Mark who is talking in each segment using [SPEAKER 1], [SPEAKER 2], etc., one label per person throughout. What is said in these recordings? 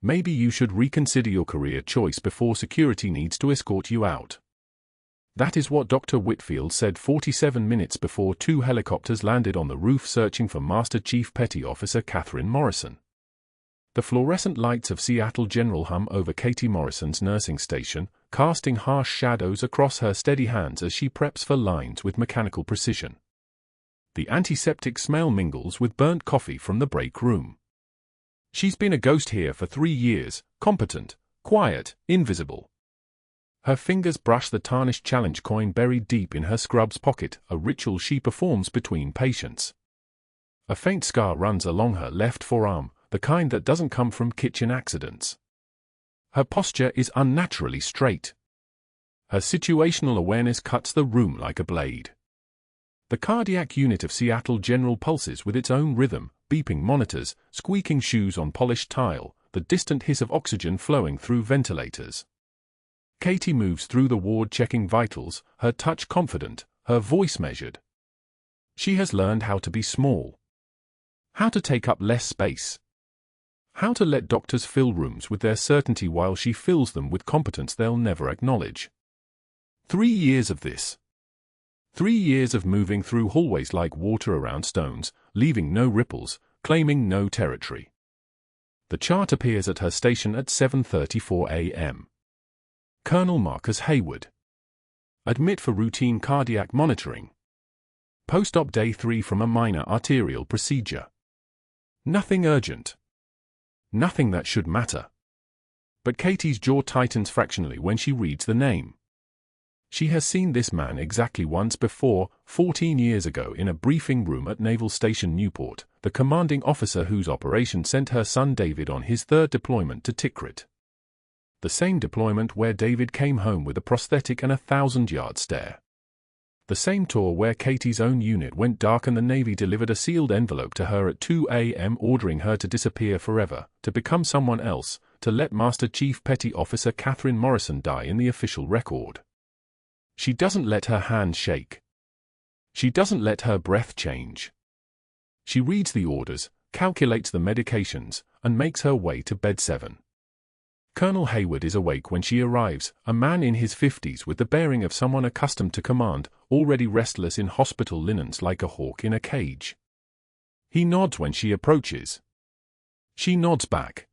[SPEAKER 1] Maybe you should reconsider your career choice before security needs to escort you out. That is what Dr. Whitfield said 47 minutes before 2 helicopters landed on the roof searching for Master Chief Petty Officer Catherine Morrison. The fluorescent lights of Seattle General hum over Katie Morrison's nursing station, casting harsh shadows across her steady hands as she preps for lines with mechanical precision. The antiseptic smell mingles with burnt coffee from the break room. She's been a ghost here for 3 years, competent, quiet, invisible. Her fingers brush the tarnished challenge coin buried deep in her scrub's pocket, a ritual she performs between patients. A faint scar runs along her left forearm, the kind that doesn't come from kitchen accidents. Her posture is unnaturally straight. Her situational awareness cuts the room like a blade. The cardiac unit of Seattle General pulses with its own rhythm, beeping monitors, squeaking shoes on polished tile, the distant hiss of oxygen flowing through ventilators. Katie moves through the ward checking vitals, her touch confident, her voice measured. She has learned how to be small. How to take up less space. How to let doctors fill rooms with their certainty while she fills them with competence they'll never acknowledge. 3 years of this. 3 years of moving through hallways like water around stones, leaving no ripples, claiming no territory. The chart appears at her station at 7:34 a.m. Colonel Marcus Hayward. Admit for routine cardiac monitoring. Post-op day 3 from a minor arterial procedure. Nothing urgent. Nothing that should matter. But Katie's jaw tightens fractionally when she reads the name. She has seen this man exactly once before, 14 years ago in a briefing room at Naval Station Newport, the commanding officer whose operation sent her son David on his 3rd deployment to Tikrit. The same deployment where David came home with a prosthetic and a 1,000-yard stare. The same tour where Katie's own unit went dark and the Navy delivered a sealed envelope to her at 2 a.m. ordering her to disappear forever, to become someone else, to let Master Chief Petty Officer Catherine Morrison die in the official record. She doesn't let her hands shake. She doesn't let her breath change. She reads the orders, calculates the medications, and makes her way to bed 7. Colonel Hayward is awake when she arrives, a man in his 50s with the bearing of someone accustomed to command, already restless in hospital linens like a hawk in a cage. He nods when she approaches. She nods back.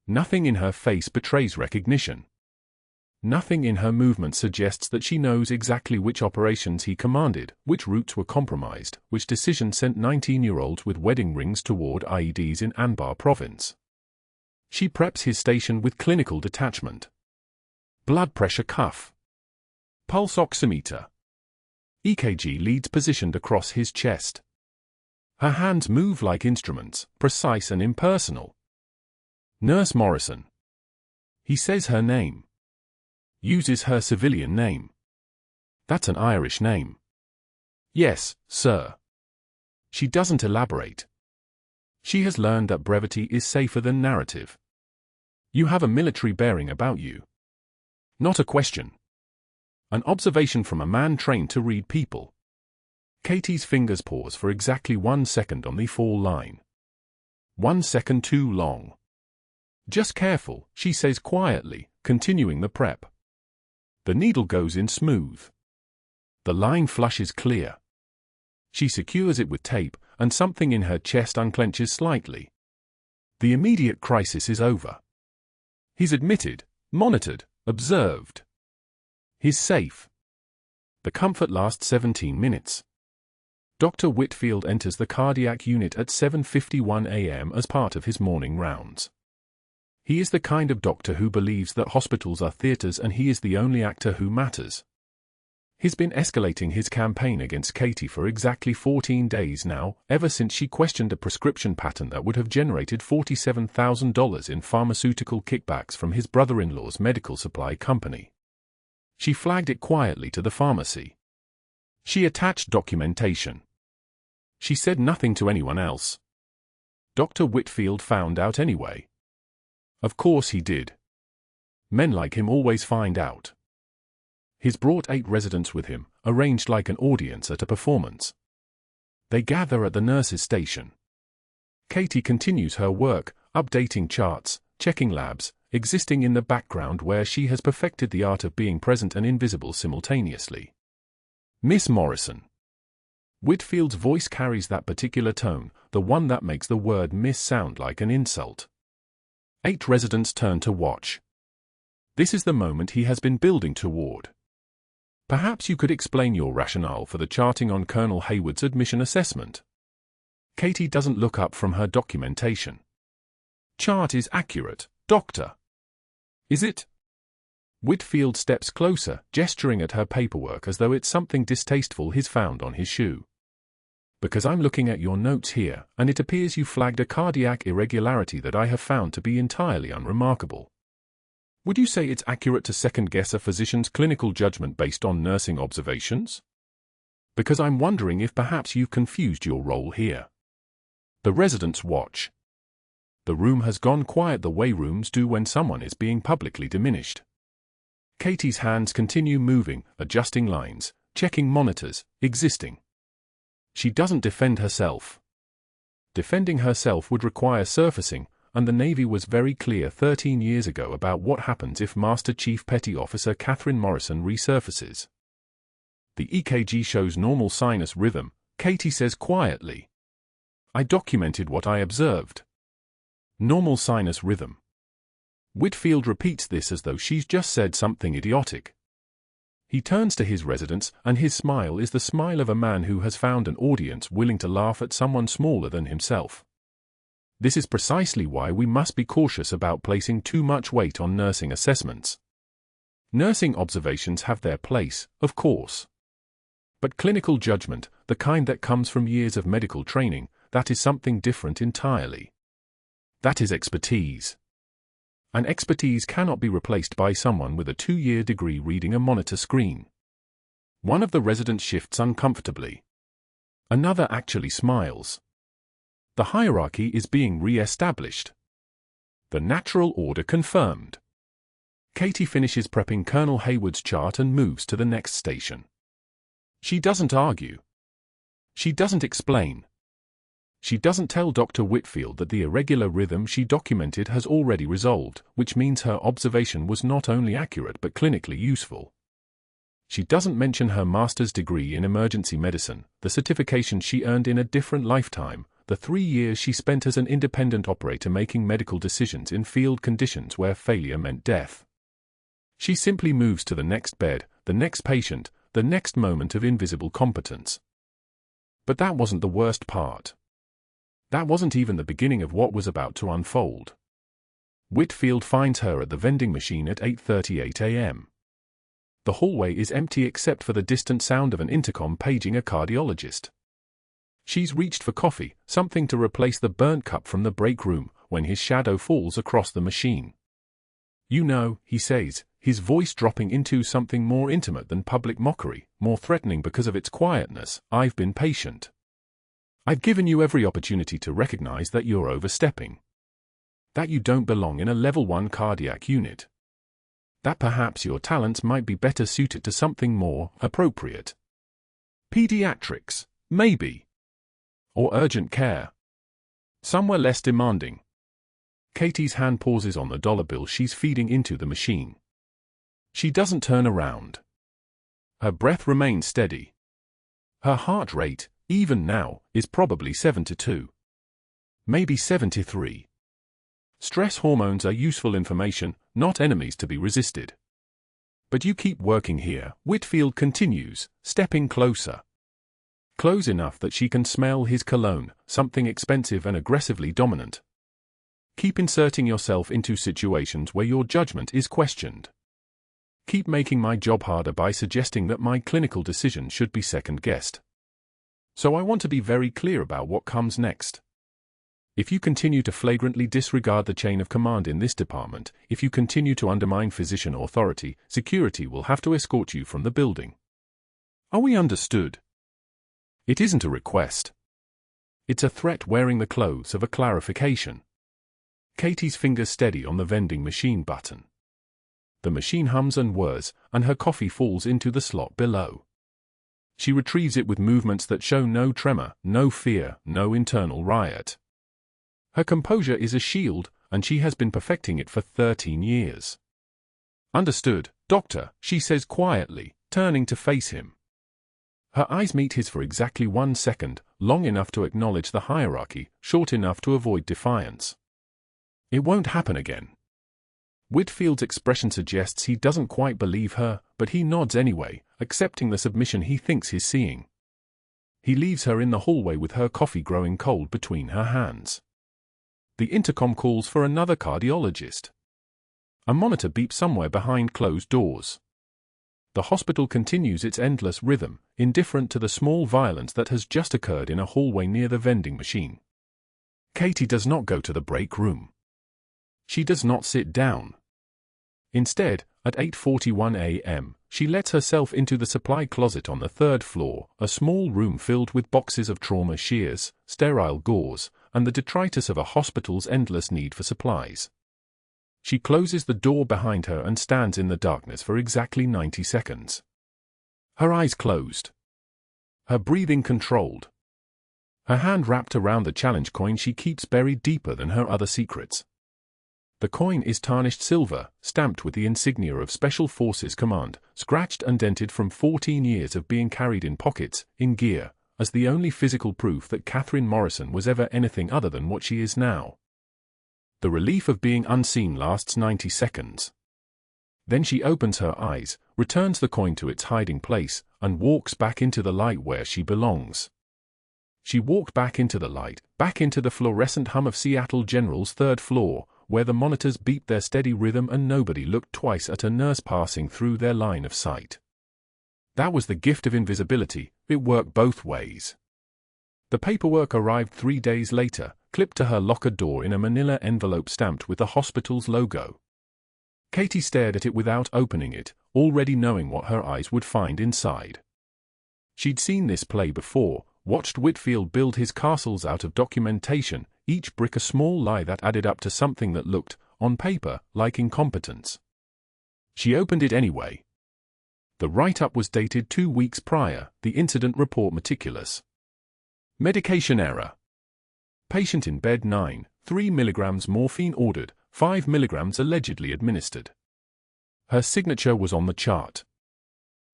[SPEAKER 1] Nothing in her face betrays recognition. Nothing in her movement suggests that she knows exactly which operations he commanded, which routes were compromised, which decision sent 19-year-olds with wedding rings toward IEDs in Anbar province. She preps his station with clinical detachment. Blood pressure cuff. Pulse oximeter. EKG leads positioned across his chest. Her hands move like instruments, precise and impersonal. Nurse Morrison. He says her name. Uses her civilian name. That's an Irish name. Yes, sir. She doesn't elaborate. She has learned that brevity is safer than narrative. You have a military bearing about you. Not a question. An observation from a man trained to read people. Katie's fingers pause for exactly 1 second on the fall line. 1 second too long. Just careful, she says quietly, continuing the prep. The needle goes in smooth. The line flushes clear. She secures it with tape, and something in her chest unclenches slightly. The immediate crisis is over. He's admitted, monitored, observed. He's safe. The comfort lasts 17 minutes. Dr. Whitfield enters the cardiac unit at 7:51 a.m. as part of his morning rounds. He is the kind of doctor who believes that hospitals are theaters and he is the only actor who matters. He's been escalating his campaign against Katie for exactly 14 days now, ever since she questioned a prescription pattern that would have generated $47,000 in pharmaceutical kickbacks from his brother-in-law's medical supply company. She flagged it quietly to the pharmacy. She attached documentation. She said nothing to anyone else. Dr. Whitfield found out anyway. Of course he did. Men like him always find out. He's brought 8 residents with him, arranged like an audience at a performance. They gather at the nurse's station. Katie continues her work, updating charts, checking labs, existing in the background where she has perfected the art of being present and invisible simultaneously. Miss Morrison. Whitfield's voice carries that particular tone, the one that makes the word miss sound like an insult. 8 residents turn to watch. This is the moment he has been building toward. Perhaps you could explain your rationale for the charting on Colonel Hayward's admission assessment. Katie doesn't look up from her documentation. Chart is accurate, Doctor. Is it? Whitfield steps closer, gesturing at her paperwork as though it's something distasteful he's found on his shoe. Because I'm looking at your notes here, and it appears you flagged a cardiac irregularity that I have found to be entirely unremarkable. Would you say it's accurate to second-guess a physician's clinical judgment based on nursing observations? Because I'm wondering if perhaps you've confused your role here. The residents watch. The room has gone quiet the way rooms do when someone is being publicly diminished. Katie's hands continue moving, adjusting lines, checking monitors, existing. She doesn't defend herself. Defending herself would require surfacing, and the Navy was very clear 13 years ago about what happens if Master Chief Petty Officer Catherine Morrison resurfaces. The EKG shows normal sinus rhythm, Katie says quietly. I documented what I observed. Normal sinus rhythm. Whitfield repeats this as though she's just said something idiotic. He turns to his residents, and his smile is the smile of a man who has found an audience willing to laugh at someone smaller than himself. This is precisely why we must be cautious about placing too much weight on nursing assessments. Nursing observations have their place, of course. But clinical judgment, the kind that comes from years of medical training, that is something different entirely. That is expertise. And expertise cannot be replaced by someone with a 2-year degree reading a monitor screen. One of the residents shifts uncomfortably. Another actually smiles. The hierarchy is being re-established. The natural order confirmed. Katie finishes prepping Colonel Hayward's chart and moves to the next station. She doesn't argue. She doesn't explain. She doesn't tell Dr. Whitfield that the irregular rhythm she documented has already resolved, which means her observation was not only accurate but clinically useful. She doesn't mention her master's degree in emergency medicine, the certification she earned in a different lifetime, the 3 years she spent as an independent operator making medical decisions in field conditions where failure meant death. She simply moves to the next bed, the next patient, the next moment of invisible competence. But that wasn't the worst part. That wasn't even the beginning of what was about to unfold. Whitfield finds her at the vending machine at 8:38 a.m. The hallway is empty except for the distant sound of an intercom paging a cardiologist. She's reached for coffee, something to replace the burnt cup from the break room, when his shadow falls across the machine. You know, he says, his voice dropping into something more intimate than public mockery, more threatening because of its quietness. I've been patient. I've given you every opportunity to recognize that you're overstepping. That you don't belong in a level 1 cardiac unit. That perhaps your talents might be better suited to something more appropriate. Pediatrics, maybe. Or urgent care. Somewhere less demanding. Katie's hand pauses on the dollar bill she's feeding into the machine. She doesn't turn around. Her breath remains steady. Her heart rate, even now, is probably 72. Maybe 73. Stress hormones are useful information, not enemies to be resisted. But you keep working here, Whitfield continues, stepping closer. Close enough that she can smell his cologne, something expensive and aggressively dominant. Keep inserting yourself into situations where your judgment is questioned. Keep making my job harder by suggesting that my clinical decisions should be second-guessed. So I want to be very clear about what comes next. If you continue to flagrantly disregard the chain of command in this department, if you continue to undermine physician authority, security will have to escort you from the building. Are we understood? It isn't a request. It's a threat wearing the clothes of a clarification. Katie's fingers steady on the vending machine button. The machine hums and whirs, and her coffee falls into the slot below. She retrieves it with movements that show no tremor, no fear, no internal riot. Her composure is a shield, and she has been perfecting it for 13 years. "Understood, Doctor," she says quietly, turning to face him. Her eyes meet his for exactly 1 second, long enough to acknowledge the hierarchy, short enough to avoid defiance. "It won't happen again." Whitfield's expression suggests he doesn't quite believe her, but he nods anyway, accepting the submission he thinks he's seeing. He leaves her in the hallway with her coffee growing cold between her hands. The intercom calls for another cardiologist. A monitor beeps somewhere behind closed doors. The hospital continues its endless rhythm, indifferent to the small violence that has just occurred in a hallway near the vending machine. Katie does not go to the break room. She does not sit down. Instead, at 8:41 a.m., she lets herself into the supply closet on the 3rd floor, a small room filled with boxes of trauma shears, sterile gauze, and the detritus of a hospital's endless need for supplies. She closes the door behind her and stands in the darkness for exactly 90 seconds. Her eyes closed. Her breathing controlled. Her hand wrapped around the challenge coin she keeps buried deeper than her other secrets. The coin is tarnished silver, stamped with the insignia of Special Forces Command, scratched and dented from 14 years of being carried in pockets, in gear, as the only physical proof that Catherine Morrison was ever anything other than what she is now. The relief of being unseen lasts 90 seconds. Then she opens her eyes, returns the coin to its hiding place, and walks back into the light where she belongs. She walked back into the light, back into the fluorescent hum of Seattle General's 3rd floor, where the monitors beeped their steady rhythm and nobody looked twice at a nurse passing through their line of sight. That was the gift of invisibility. It worked both ways. The paperwork arrived 3 days later, clipped to her locker door in a manila envelope stamped with the hospital's logo. Katie stared at it without opening it, already knowing what her eyes would find inside. She'd seen this play before, watched Whitfield build his castles out of documentation, each brick a small lie that added up to something that looked, on paper, like incompetence. She opened it anyway. The write-up was dated 2 weeks prior, the incident report meticulous. Medication error. Patient in bed 9, 3 mg morphine ordered, 5 mg allegedly administered. Her signature was on the chart.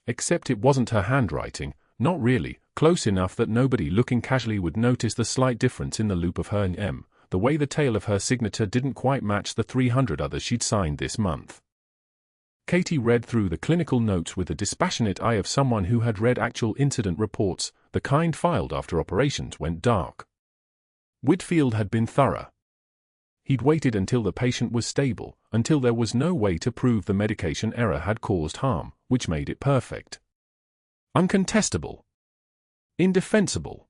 [SPEAKER 1] Except it wasn't her handwriting, not really, close enough that nobody looking casually would notice the slight difference in the loop of her M, the way the tail of her signature didn't quite match the 300 others she'd signed this month. Katie read through the clinical notes with the dispassionate eye of someone who had read actual incident reports, the kind filed after operations went dark. Whitfield had been thorough. He'd waited until the patient was stable, until there was no way to prove the medication error had caused harm, which made it perfect. Uncontestable. Indefensible.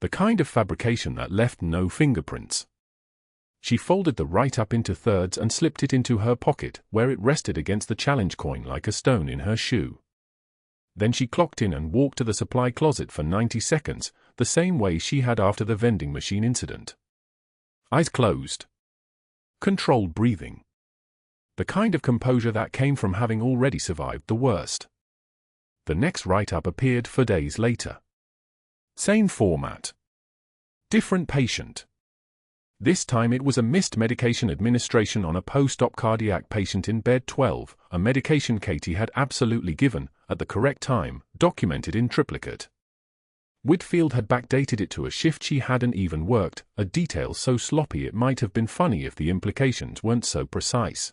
[SPEAKER 1] The kind of fabrication that left no fingerprints. She folded the write-up into thirds and slipped it into her pocket, where it rested against the challenge coin like a stone in her shoe. Then she clocked in and walked to the supply closet for 90 seconds, the same way she had after the vending machine incident. Eyes closed. Controlled breathing. The kind of composure that came from having already survived the worst. The next write-up appeared 4 days later. Same format. Different patient. This time it was a missed medication administration on a post-op cardiac patient in bed 12, a medication Katie had absolutely given, at the correct time, documented in triplicate. Whitfield had backdated it to a shift she hadn't even worked, a detail so sloppy it might have been funny if the implications weren't so precise.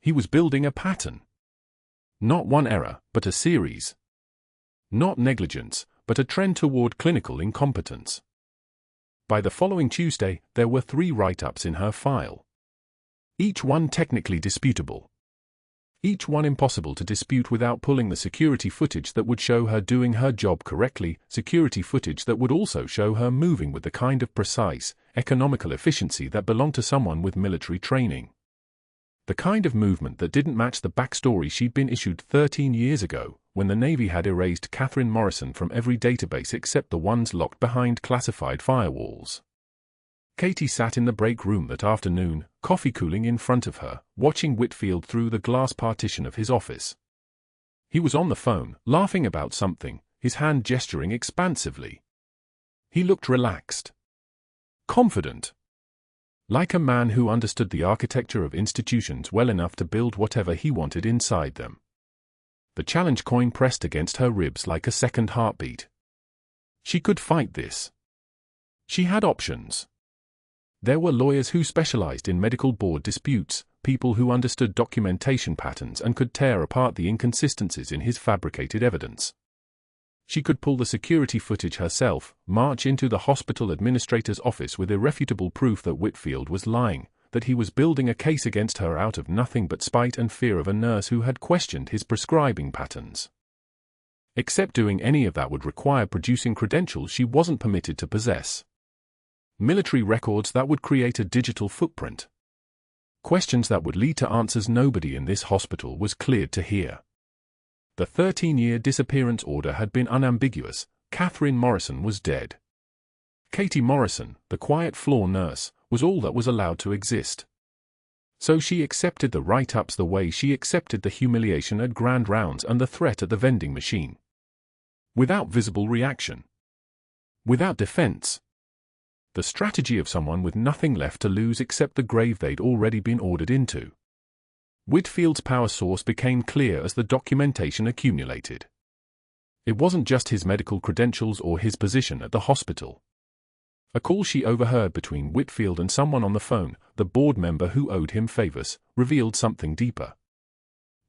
[SPEAKER 1] He was building a pattern. Not one error, but a series. Not negligence, but a trend toward clinical incompetence. By the following Tuesday, there were 3 write-ups in her file. Each one technically disputable. Each one impossible to dispute without pulling the security footage that would show her doing her job correctly, security footage that would also show her moving with the kind of precise, economical efficiency that belonged to someone with military training. The kind of movement that didn't match the backstory she'd been issued 13 years ago, when the Navy had erased Catherine Morrison from every database except the ones locked behind classified firewalls. Katie sat in the break room that afternoon, coffee cooling in front of her, watching Whitfield through the glass partition of his office. He was on the phone, laughing about something, his hand gesturing expansively. He looked relaxed. Confident. Like a man who understood the architecture of institutions well enough to build whatever he wanted inside them. The challenge coin pressed against her ribs like a second heartbeat. She could fight this. She had options. There were lawyers who specialized in medical board disputes, people who understood documentation patterns and could tear apart the inconsistencies in his fabricated evidence. She could pull the security footage herself, march into the hospital administrator's office with irrefutable proof that Whitfield was lying, that he was building a case against her out of nothing but spite and fear of a nurse who had questioned his prescribing patterns. Except doing any of that would require producing credentials she wasn't permitted to possess. Military records that would create a digital footprint. Questions that would lead to answers nobody in this hospital was cleared to hear. The 13-year disappearance order had been unambiguous. Catherine Morrison was dead. Katie Morrison, the quiet floor nurse, was all that was allowed to exist. So she accepted the write-ups the way she accepted the humiliation at grand rounds and the threat at the vending machine. Without visible reaction. Without defense. The strategy of someone with nothing left to lose except the grave they'd already been ordered into. Whitfield's power source became clear as the documentation accumulated. It wasn't just his medical credentials or his position at the hospital. A call she overheard between Whitfield and someone on the phone, the board member who owed him favors, revealed something deeper.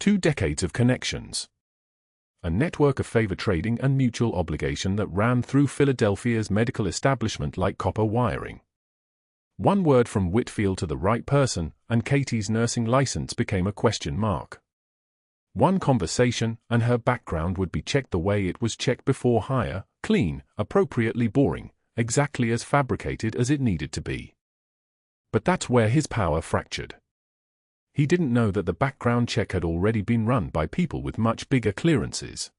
[SPEAKER 1] 2 decades of connections. A network of favor trading and mutual obligation that ran through Philadelphia's medical establishment like copper wiring. One word from Whitfield to the right person, and Katie's nursing license became a question mark. One conversation, and her background would be checked the way it was checked before hire, clean, appropriately boring, exactly as fabricated as it needed to be. But that's where his power fractured. He didn't know that the background check had already been run by people with much bigger clearances.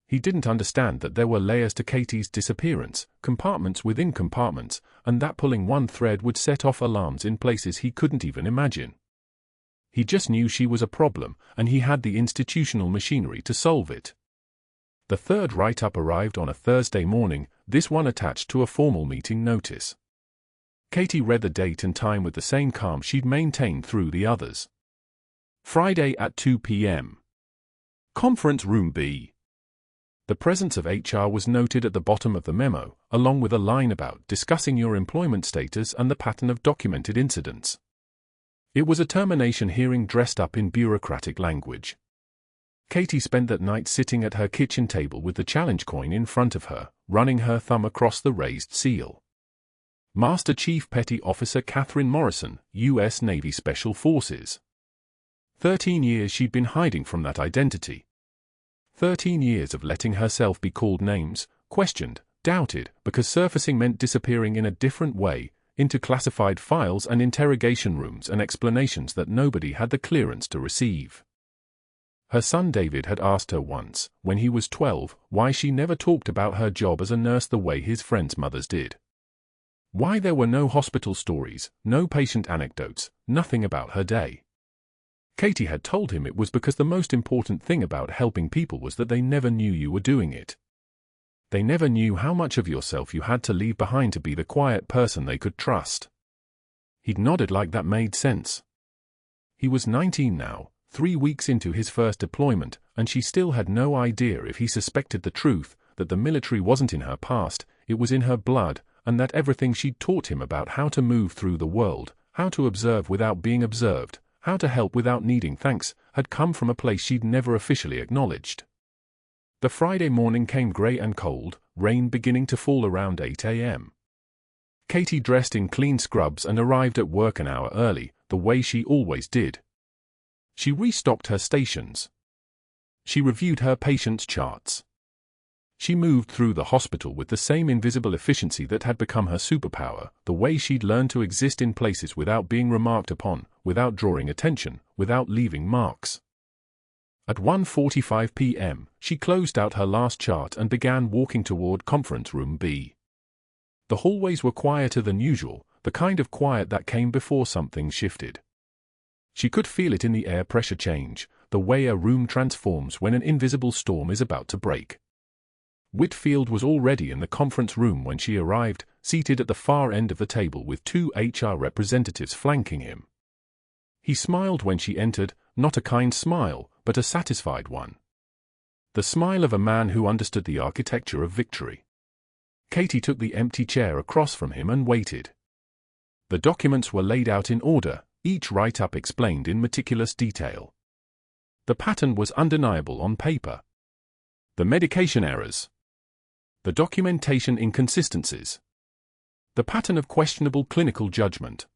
[SPEAKER 1] He didn't understand that there were layers to Katie's disappearance, compartments within compartments, and that pulling one thread would set off alarms in places he couldn't even imagine. He just knew she was a problem, and he had the institutional machinery to solve it. The third write-up arrived on a Thursday morning, this one attached to a formal meeting notice. Katie read the date and time with the same calm she'd maintained through the others. Friday at 2 p.m. Conference Room B. The presence of HR was noted at the bottom of the memo, along with a line about discussing your employment status and the pattern of documented incidents. It was a termination hearing dressed up in bureaucratic language. Katie spent that night sitting at her kitchen table with the challenge coin in front of her, running her thumb across the raised seal. Master Chief Petty Officer Catherine Morrison, U.S. Navy Special Forces. 13 years she'd been hiding from that identity. 13 years of letting herself be called names, questioned, doubted, because surfacing meant disappearing in a different way, into classified files and interrogation rooms and explanations that nobody had the clearance to receive. Her son David had asked her once, when he was 12, why she never talked about her job as a nurse the way his friends' mothers did. Why there were no hospital stories, no patient anecdotes, nothing about her day. Katie had told him it was because the most important thing about helping people was that they never knew you were doing it. They never knew how much of yourself you had to leave behind to be the quiet person they could trust. He'd nodded like that made sense. He was 19 now, 3 weeks into his first deployment, and she still had no idea if he suspected the truth, that the military wasn't in her past, it was in her blood, and that everything she'd taught him about how to move through the world, how to observe without being observed, how to help without needing thanks, had come from a place she'd never officially acknowledged. The Friday morning came grey and cold, rain beginning to fall around 8 a.m. Katie dressed in clean scrubs and arrived at work an hour early, the way she always did. She restocked her stations. She reviewed her patients' charts. She moved through the hospital with the same invisible efficiency that had become her superpower, the way she'd learned to exist in places without being remarked upon, without drawing attention, without leaving marks. At 1:45 p.m., she closed out her last chart and began walking toward Conference Room B. The hallways were quieter than usual, the kind of quiet that came before something shifted. She could feel it in the air pressure change, the way a room transforms when an invisible storm is about to break. Whitfield was already in the conference room when she arrived, seated at the far end of the table with two HR representatives flanking him. He smiled when she entered, not a kind smile, but a satisfied one. The smile of a man who understood the architecture of victory. Katie took the empty chair across from him and waited. The documents were laid out in order, each write-up explained in meticulous detail. The pattern was undeniable on paper. The medication errors. The documentation inconsistencies. The pattern of questionable clinical judgment.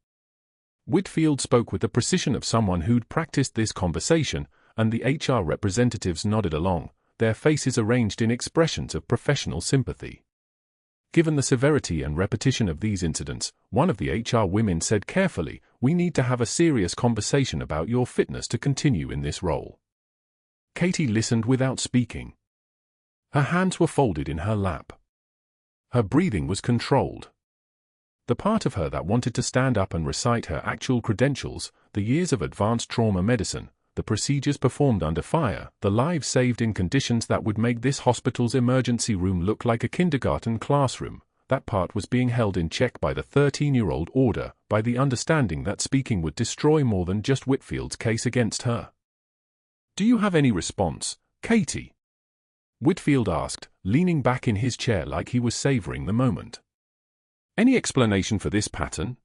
[SPEAKER 1] Whitfield spoke with the precision of someone who'd practiced this conversation, and the HR representatives nodded along, their faces arranged in expressions of professional sympathy. Given the severity and repetition of these incidents, one of the HR women said carefully, "We need to have a serious conversation about your fitness to continue in this role." Katie listened without speaking. Her hands were folded in her lap. Her breathing was controlled. The part of her that wanted to stand up and recite her actual credentials, the years of advanced trauma medicine, the procedures performed under fire, the lives saved in conditions that would make this hospital's emergency room look like a kindergarten classroom, that part was being held in check by the 13-year-old order, by the understanding that speaking would destroy more than just Whitfield's case against her. "Do you have any response, Katie?" Whitfield asked, leaning back in his chair like he was savoring the moment. "Any explanation for this pattern?"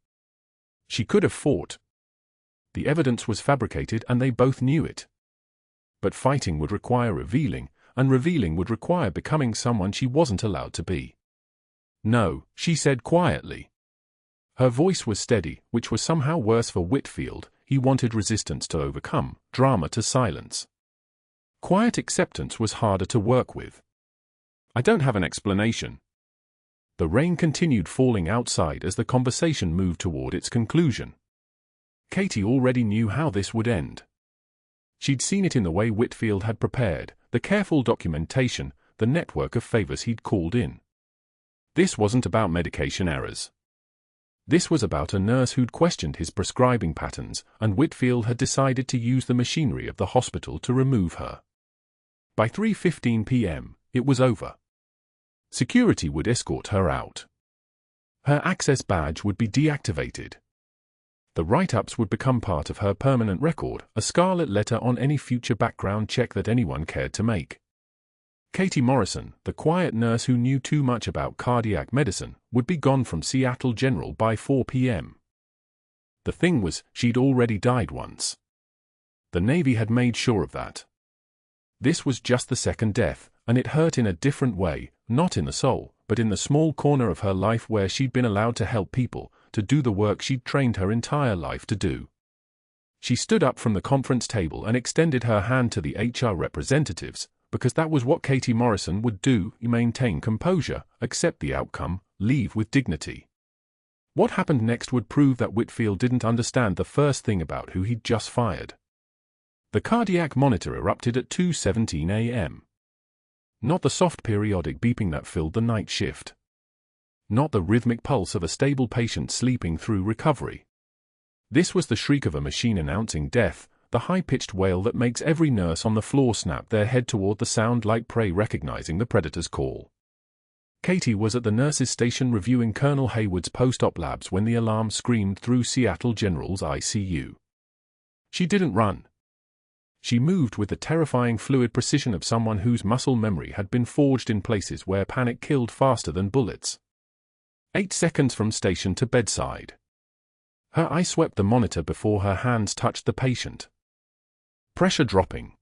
[SPEAKER 1] She could have fought. The evidence was fabricated and they both knew it. But fighting would require revealing, and revealing would require becoming someone she wasn't allowed to be. "No," she said quietly. Her voice was steady, which was somehow worse for Whitfield. He wanted resistance to overcome, drama to silence. Quiet acceptance was harder to work with. "I don't have an explanation." The rain continued falling outside as the conversation moved toward its conclusion. Katie already knew how this would end. She'd seen it in the way Whitfield had prepared, the careful documentation, the network of favors he'd called in. This wasn't about medication errors. This was about a nurse who'd questioned his prescribing patterns, and Whitfield had decided to use the machinery of the hospital to remove her. By 3:15 p.m., it was over. Security would escort her out. Her access badge would be deactivated. The write-ups would become part of her permanent record, a scarlet letter on any future background check that anyone cared to make. Katie Morrison, the quiet nurse who knew too much about cardiac medicine, would be gone from Seattle General by 4 p.m. The thing was, she'd already died once. The Navy had made sure of that. This was just the second death, and it hurt in a different way, not in the soul, but in the small corner of her life where she'd been allowed to help people, to do the work she'd trained her entire life to do. She stood up from the conference table and extended her hand to the HR representatives, because that was what Katie Morrison would do: maintain composure, accept the outcome, leave with dignity. What happened next would prove that Whitfield didn't understand the first thing about who he'd just fired. The cardiac monitor erupted at 2:17 a.m. Not the soft periodic beeping that filled the night shift. Not the rhythmic pulse of a stable patient sleeping through recovery. This was the shriek of a machine announcing death, the high-pitched wail that makes every nurse on the floor snap their head toward the sound like prey recognizing the predator's call. Katie was at the nurse's station reviewing Colonel Hayward's post-op labs when the alarm screamed through Seattle General's ICU. She didn't run. She moved with the terrifying fluid precision of someone whose muscle memory had been forged in places where panic killed faster than bullets. 8 seconds from station to bedside. Her eye swept the monitor before her hands touched the patient. Pressure dropping.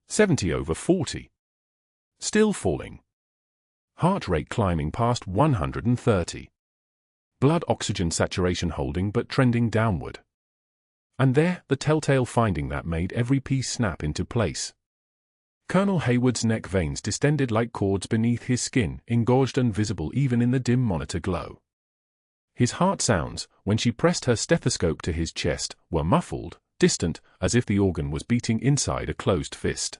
[SPEAKER 1] 70/40. Still falling. Heart rate climbing past 130. Blood oxygen saturation holding but trending downward. And there, the telltale finding that made every piece snap into place. Colonel Hayward's neck veins distended like cords beneath his skin, engorged and visible even in the dim monitor glow. His heart sounds, when she pressed her stethoscope to his chest, were muffled, distant, as if the organ was beating inside a closed fist.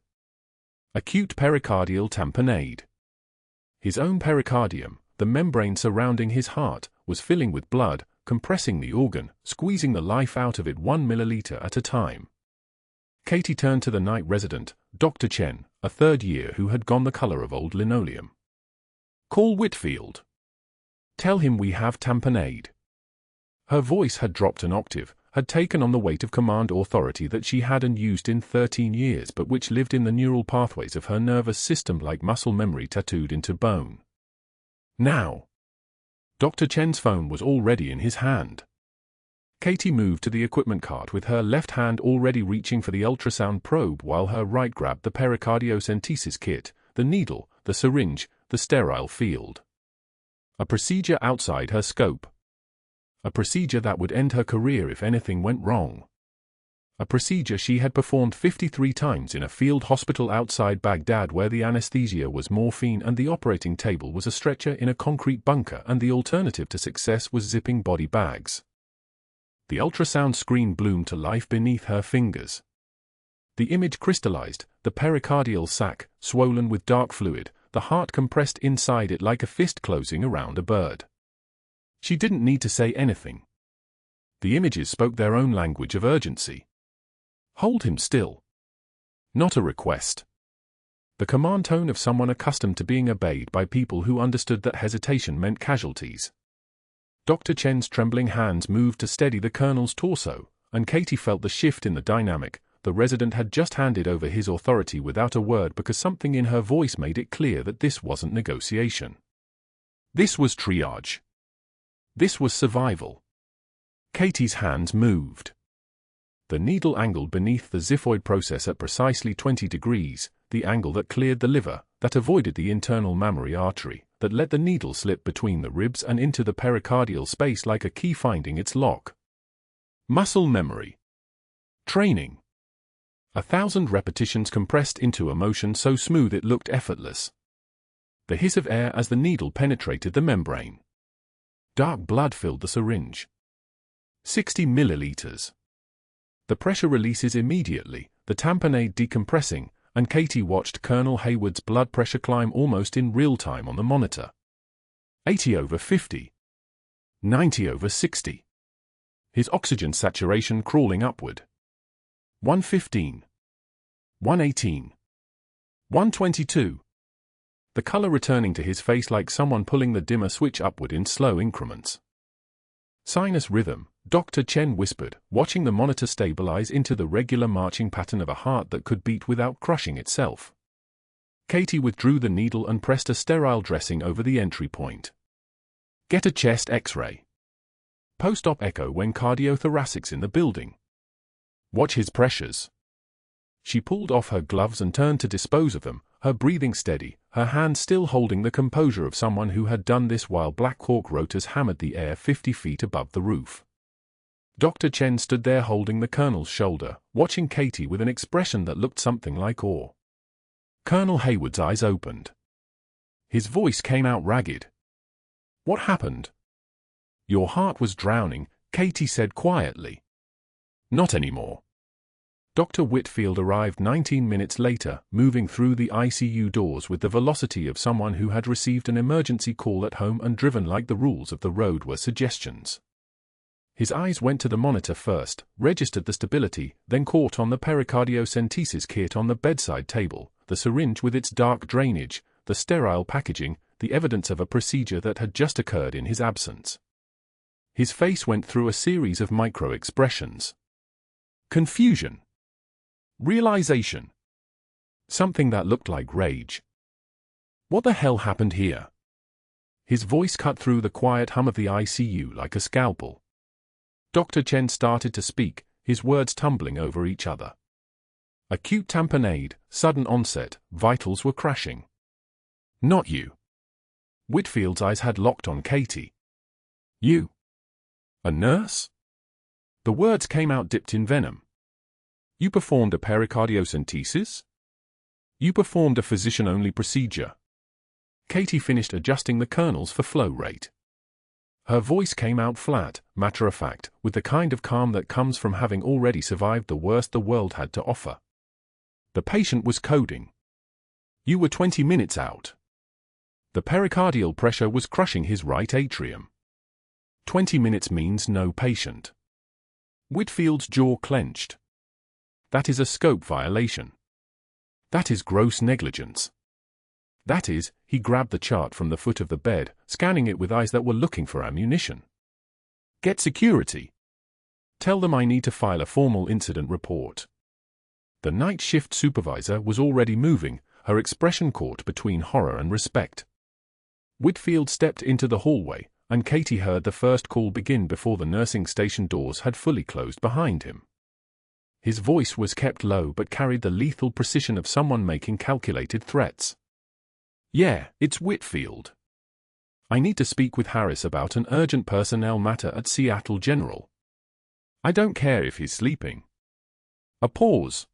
[SPEAKER 1] Acute pericardial tamponade. His own pericardium, the membrane surrounding his heart, was filling with blood, compressing the organ, squeezing the life out of it 1 milliliter at a time. Katie turned to the night resident, Dr. Chen, a third year who had gone the color of old linoleum. "Call Whitfield." Tell him we have tamponade." Her voice had dropped an octave, had taken on the weight of command authority that she hadn't used in 13 years but which lived in the neural pathways of her nervous system like muscle memory tattooed into bone. Now. Dr. Chen's phone was already in his hand. Katie moved to the equipment cart with her left hand already reaching for the ultrasound probe while her right grabbed the pericardiocentesis kit, the needle, the syringe, the sterile field. A procedure outside her scope. A procedure that would end her career if anything went wrong. A procedure she had performed 53 times in a field hospital outside Baghdad where the anesthesia was morphine and the operating table was a stretcher in a concrete bunker and the alternative to success was zipping body bags. The ultrasound screen bloomed to life beneath her fingers. The image crystallized, the pericardial sac, swollen with dark fluid, the heart compressed inside it like a fist closing around a bird. She didn't need to say anything. The images spoke their own language of urgency. Hold him still. Not a request. The command tone of someone accustomed to being obeyed by people who understood that hesitation meant casualties. Dr. Chen's trembling hands moved to steady the colonel's torso, and Katie felt the shift in the dynamic. The resident had just handed over his authority without a word because something in her voice made it clear that this wasn't negotiation. This was triage. This was survival. Katie's hands moved. The needle angled beneath the xiphoid process at precisely 20 degrees, the angle that cleared the liver, that avoided the internal mammary artery, that let the needle slip between the ribs and into the pericardial space like a key finding its lock. Muscle memory. Training. 1,000 repetitions compressed into a motion so smooth it looked effortless. The hiss of air as the needle penetrated the membrane. Dark blood filled the syringe. 60 milliliters. The pressure releases immediately, the tamponade decompressing, and Katie watched Colonel Hayward's blood pressure climb almost in real time on the monitor. 80/50. 90/60. His oxygen saturation crawling upward. 115. 118. 122. The color returning to his face like someone pulling the dimmer switch upward in slow increments. Sinus rhythm, Dr. Chen whispered, watching the monitor stabilize into the regular marching pattern of a heart that could beat without crushing itself. Katie withdrew the needle and pressed a sterile dressing over the entry point. Get a chest X-ray. Post-op echo when cardiothoracics in the building. Watch his pressures. She pulled off her gloves and turned to dispose of them, her breathing steady, her hand still holding the composure of someone who had done this while Black Hawk rotors hammered the air 50 feet above the roof. Dr. Chen stood there holding the colonel's shoulder, watching Katie with an expression that looked something like awe. Colonel Hayward's eyes opened. His voice came out ragged. What happened? Your heart was drowning, Katie said quietly. Not anymore. Dr. Whitfield arrived 19 minutes later, moving through the ICU doors with the velocity of someone who had received an emergency call at home and driven like the rules of the road were suggestions. His eyes went to the monitor first, registered the stability, then caught on the pericardiocentesis kit on the bedside table, the syringe with its dark drainage, the sterile packaging, the evidence of a procedure that had just occurred in his absence. His face went through a series of micro-expressions. Confusion. Realization. Something that looked like rage. What the hell happened here? His voice cut through the quiet hum of the ICU like a scalpel. Dr. Chen started to speak, his words tumbling over each other. Acute tamponade, sudden onset, vitals were crashing. Not you. Whitfield's eyes had locked on Katie. You? A nurse? The words came out dipped in venom. You performed a pericardiocentesis? You performed a physician-only procedure. Katie finished adjusting the kernels for flow rate. Her voice came out flat, matter-of-fact, with the kind of calm that comes from having already survived the worst the world had to offer. The patient was coding. You were 20 minutes out. The pericardial pressure was crushing his right atrium. 20 minutes means no patient. Whitfield's jaw clenched. That is a scope violation. That is gross negligence. That is, he grabbed the chart from the foot of the bed, scanning it with eyes that were looking for ammunition. Get security. Tell them I need to file a formal incident report. The night shift supervisor was already moving, her expression caught between horror and respect. Whitfield stepped into the hallway, and Katie heard the first call begin before the nursing station doors had fully closed behind him. His voice was kept low but carried the lethal precision of someone making calculated threats. Yeah, it's Whitfield. I need to speak with Harris about an urgent personnel matter at Seattle General. I don't care if he's sleeping. A pause.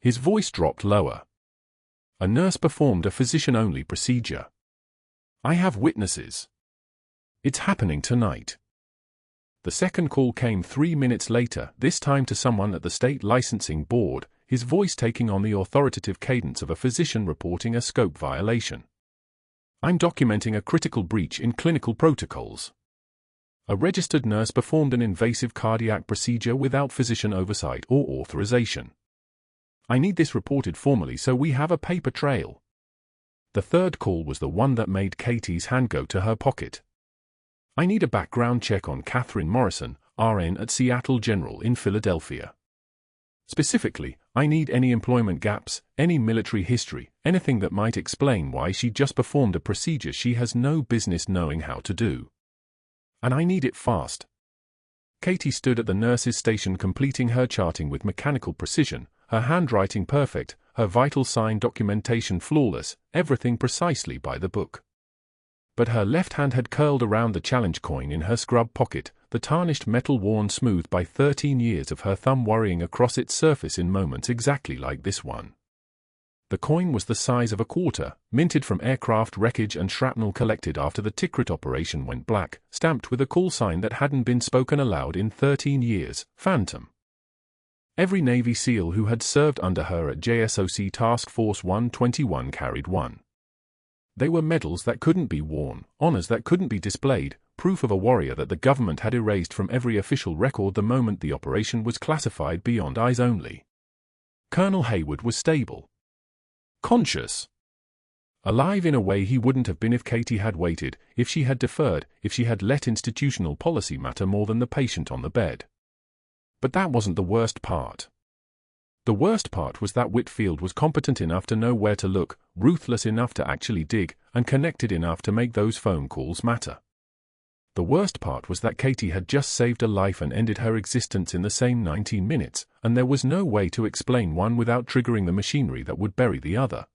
[SPEAKER 1] His voice dropped lower. A nurse performed a physician-only procedure. I have witnesses. It's happening tonight. The second call came 3 minutes later, this time to someone at the state licensing board, his voice taking on the authoritative cadence of a physician reporting a scope violation. I'm documenting a critical breach in clinical protocols. A registered nurse performed an invasive cardiac procedure without physician oversight or authorization. I need this reported formally so we have a paper trail. The third call was the one that made Katie's hand go to her pocket. I need a background check on Catherine Morrison, RN at Seattle General in Philadelphia. Specifically, I need any employment gaps, any military history, anything that might explain why she just performed a procedure she has no business knowing how to do. And I need it fast. Katie stood at the nurse's station completing her charting with mechanical precision, her handwriting perfect, her vital sign documentation flawless, everything precisely by the book. But her left hand had curled around the challenge coin in her scrub pocket, the tarnished metal worn smooth by 13 years of her thumb worrying across its surface in moments exactly like this one. The coin was the size of a quarter, minted from aircraft wreckage and shrapnel collected after the Tikrit operation went black, stamped with a call sign that hadn't been spoken aloud in 13 years, Phantom. Every Navy SEAL who had served under her at JSOC Task Force 121 carried one. They were medals that couldn't be worn, honors that couldn't be displayed, proof of a warrior that the government had erased from every official record the moment the operation was classified beyond eyes only. Colonel Hayward was stable. Conscious. Alive in a way he wouldn't have been if Katie had waited, if she had deferred, if she had let institutional policy matter more than the patient on the bed. But that wasn't the worst part. The worst part was that Whitfield was competent enough to know where to look, ruthless enough to actually dig, and connected enough to make those phone calls matter. The worst part was that Katie had just saved a life and ended her existence in the same 19 minutes, and there was no way to explain one without triggering the machinery that would bury the other.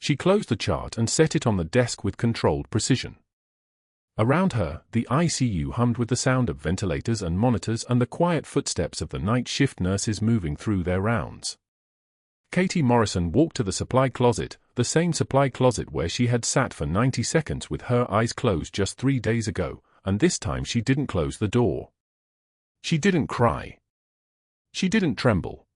[SPEAKER 1] She closed the chart and set it on the desk with controlled precision. Around her, the ICU hummed with the sound of ventilators and monitors and the quiet footsteps of the night shift nurses moving through their rounds. Katie Morrison walked to the supply closet, the same supply closet where she had sat for 90 seconds with her eyes closed just 3 days ago, and this time she didn't close the door. She didn't cry. She didn't tremble.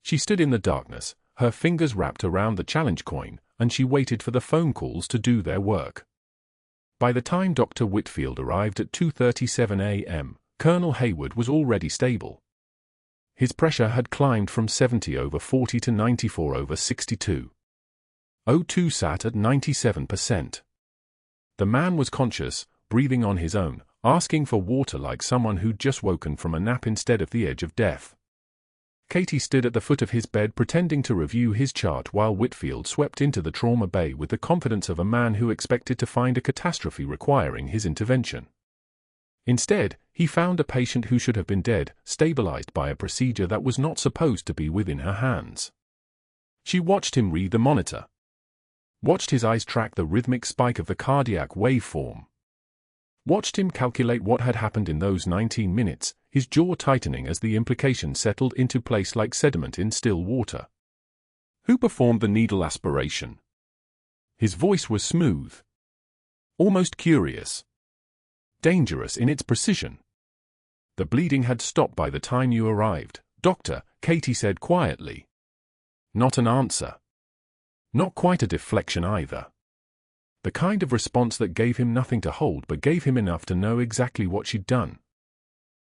[SPEAKER 1] She stood in the darkness, her fingers wrapped around the challenge coin, and she waited for the phone calls to do their work. By the time Dr. Whitfield arrived at 2:37 a.m., Colonel Hayward was already stable. His pressure had climbed from 70/40 to 94/62. O2 sat at 97%. The man was conscious, breathing on his own, asking for water like someone who'd just woken from a nap instead of the edge of death. Katie stood at the foot of his bed pretending to review his chart while Whitfield swept into the trauma bay with the confidence of a man who expected to find a catastrophe requiring his intervention. Instead, he found a patient who should have been dead, stabilized by a procedure that was not supposed to be within her hands. She watched him read the monitor. Watched his eyes track the rhythmic spike of the cardiac waveform. Watched him calculate what had happened in those 19 minutes, his jaw tightening as the implication settled into place like sediment in still water. Who performed the needle aspiration? His voice was smooth. Almost curious. Dangerous in its precision. The bleeding had stopped by the time you arrived, Doctor, Katie said quietly. Not an answer. Not quite a deflection either. The kind of response that gave him nothing to hold but gave him enough to know exactly what she'd done.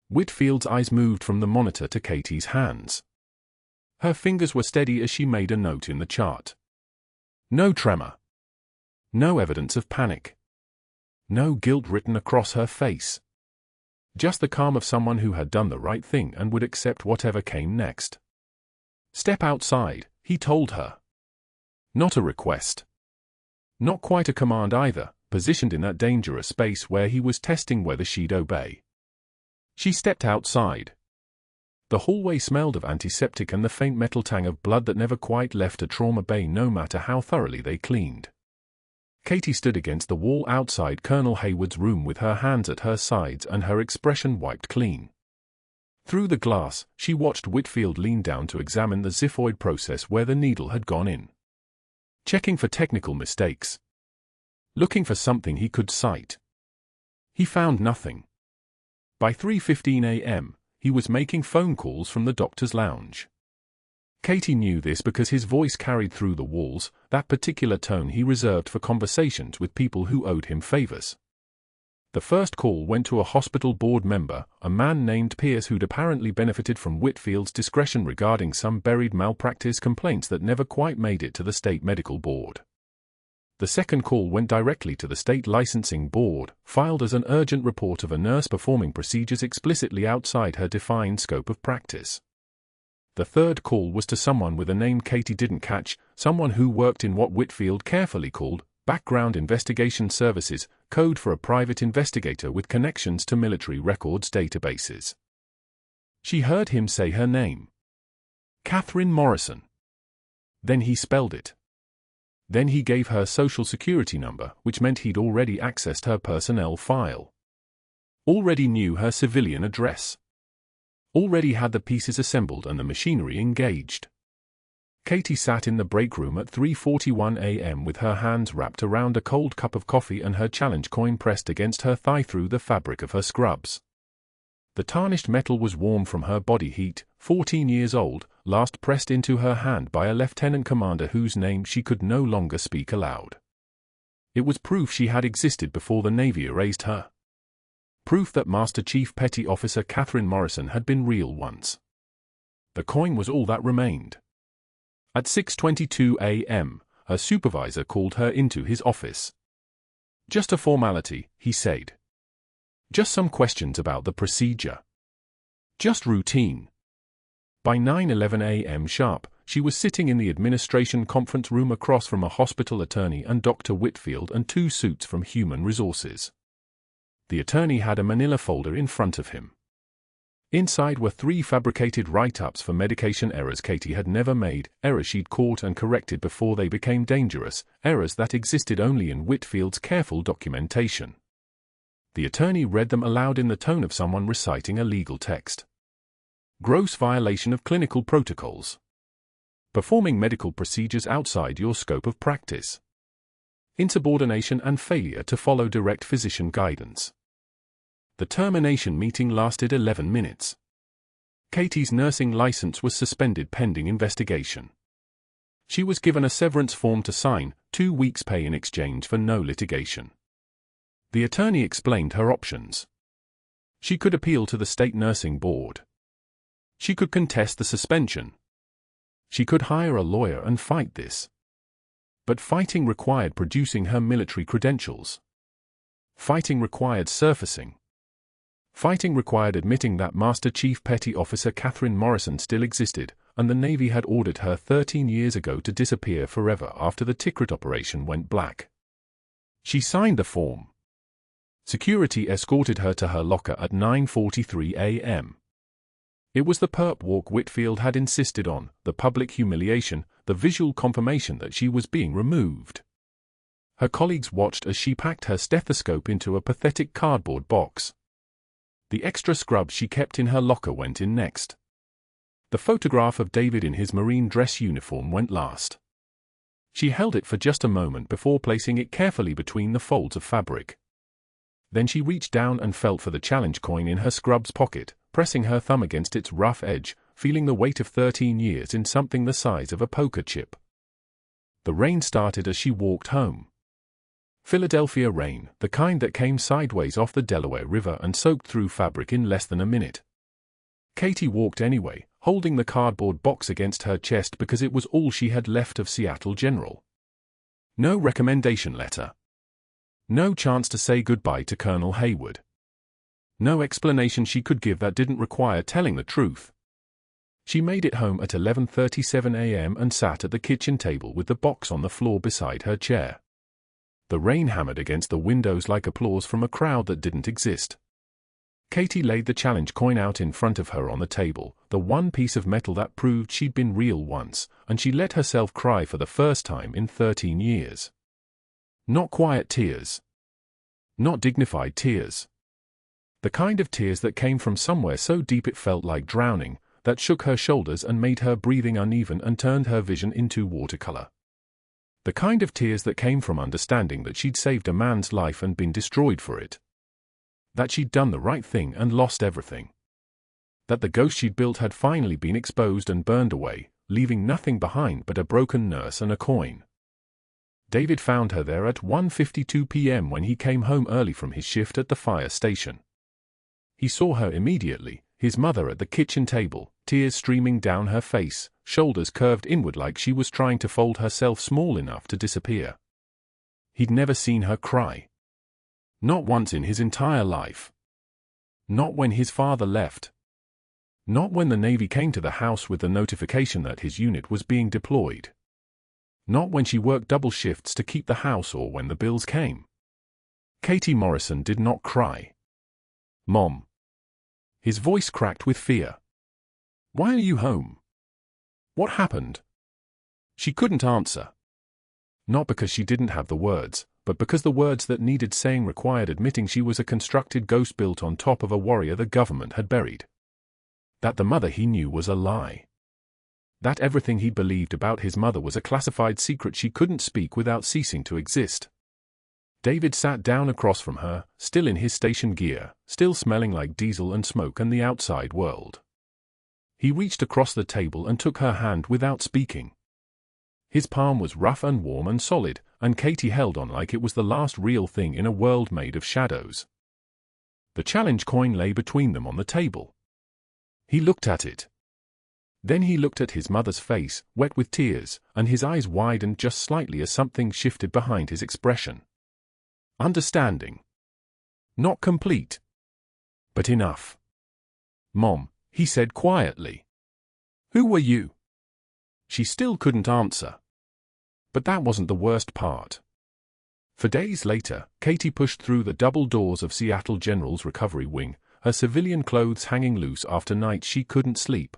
[SPEAKER 1] Whitfield's eyes moved from the monitor to Katie's hands. Her fingers were steady as she made a note in the chart. No tremor. No evidence of panic. No guilt written across her face. Just the calm of someone who had done the right thing and would accept whatever came next. Step outside, he told her. Not a request. Not quite a command either, positioned in that dangerous space where he was testing whether she'd obey. She stepped outside. The hallway smelled of antiseptic and the faint metal tang of blood that never quite left a trauma bay no matter how thoroughly they cleaned. Katie stood against the wall outside Colonel Hayward's room with her hands at her sides and her expression wiped clean. Through the glass, she watched Whitfield lean down to examine the xiphoid process where the needle had gone in. Checking for technical mistakes. Looking for something he could cite. He found nothing. By 3:15 a.m., he was making phone calls from the doctor's lounge. Katie knew this because his voice carried through the walls, that particular tone he reserved for conversations with people who owed him favors. The first call went to a hospital board member, a man named Pierce who'd apparently benefited from Whitfield's discretion regarding some buried malpractice complaints that never quite made it to the state medical board. The second call went directly to the state licensing board, filed as an urgent report of a nurse performing procedures explicitly outside her defined scope of practice. The third call was to someone with a name Katie didn't catch, someone who worked in what Whitfield carefully called background investigation services, code for a private investigator with connections to military records databases. She heard him say her name. Catherine Morrison. Then he spelled it. Then he gave her social security number, which meant he'd already accessed her personnel file. Already knew her civilian address. Already had the pieces assembled and the machinery engaged. Katie sat in the break room at 3:41 a.m. with her hands wrapped around a cold cup of coffee and her challenge coin pressed against her thigh through the fabric of her scrubs. The tarnished metal was warm from her body heat, 14 years old, last pressed into her hand by a lieutenant commander whose name she could no longer speak aloud. It was proof she had existed before the Navy erased her. Proof that Master Chief Petty Officer Catherine Morrison had been real once. The coin was all that remained. At 6:22 a.m., her supervisor called her into his office. Just a formality, he said. Just some questions about the procedure. Just routine. By 9:11 a.m. sharp, she was sitting in the administration conference room across from a hospital attorney and Dr. Whitfield and two suits from Human Resources. The attorney had a manila folder in front of him. Inside were 3 fabricated write-ups for medication errors Katie had never made, errors she'd caught and corrected before they became dangerous, errors that existed only in Whitfield's careful documentation. The attorney read them aloud in the tone of someone reciting a legal text. Gross violation of clinical protocols. Performing medical procedures outside your scope of practice. Insubordination and failure to follow direct physician guidance. The termination meeting lasted 11 minutes. Katie's nursing license was suspended pending investigation. She was given a severance form to sign, 2 weeks' pay in exchange for no litigation. The attorney explained her options. She could appeal to the state nursing board. She could contest the suspension. She could hire a lawyer and fight this. But fighting required producing her military credentials. Fighting required surfacing. Fighting required admitting that Master Chief Petty Officer Catherine Morrison still existed, and the Navy had ordered her 13 years ago to disappear forever after the Tikrit operation went black. She signed the form. Security escorted her to her locker at 9:43 a.m. It was the perp walk Whitfield had insisted on, the public humiliation, the visual confirmation that she was being removed. Her colleagues watched as she packed her stethoscope into a pathetic cardboard box. The extra scrub she kept in her locker went in next. The photograph of David in his marine dress uniform went last. She held it for just a moment before placing it carefully between the folds of fabric. Then she reached down and felt for the challenge coin in her scrub's pocket, pressing her thumb against its rough edge, feeling the weight of 13 years in something the size of a poker chip. The rain started as she walked home. Philadelphia rain, the kind that came sideways off the Delaware River and soaked through fabric in less than a minute. Katie walked anyway, holding the cardboard box against her chest because it was all she had left of Seattle General. No recommendation letter. No chance to say goodbye to Colonel Haywood. No explanation she could give that didn't require telling the truth. She made it home at 11:37 a.m. and sat at the kitchen table with the box on the floor beside her chair. The rain hammered against the windows like applause from a crowd that didn't exist. Katie laid the challenge coin out in front of her on the table, the one piece of metal that proved she'd been real once, and she let herself cry for the first time in 13 years. Not quiet tears. Not dignified tears. The kind of tears that came from somewhere so deep it felt like drowning, that shook her shoulders and made her breathing uneven and turned her vision into watercolor. The kind of tears that came from understanding that she'd saved a man's life and been destroyed for it. That she'd done the right thing and lost everything. That the ghost she'd built had finally been exposed and burned away, leaving nothing behind but a broken nurse and a coin. David found her there at 1:52 p.m. when he came home early from his shift at the fire station. He saw her immediately, his mother at the kitchen table, tears streaming down her face, shoulders curved inward like she was trying to fold herself small enough to disappear. He'd never seen her cry. Not once in his entire life. Not when his father left. Not when the Navy came to the house with the notification that his unit was being deployed. Not when she worked double shifts to keep the house or when the bills came. Katie Morrison did not cry. Mom. His voice cracked with fear. Why are you home? What happened? She couldn't answer. Not because she didn't have the words, but because the words that needed saying required admitting she was a constructed ghost built on top of a warrior the government had buried. That the mother he knew was a lie. That everything he believed about his mother was a classified secret she couldn't speak without ceasing to exist. David sat down across from her, still in his station gear, still smelling like diesel and smoke and the outside world. He reached across the table and took her hand without speaking. His palm was rough and warm and solid, and Katie held on like it was the last real thing in a world made of shadows. The challenge coin lay between them on the table. He looked at it. Then he looked at his mother's face, wet with tears, and his eyes widened just slightly as something shifted behind his expression. Understanding. Not complete. But enough. Mom, he said quietly. Who were you? She still couldn't answer. But that wasn't the worst part. For days later, Katie pushed through the double doors of Seattle General's recovery wing, her civilian clothes hanging loose after nights she couldn't sleep.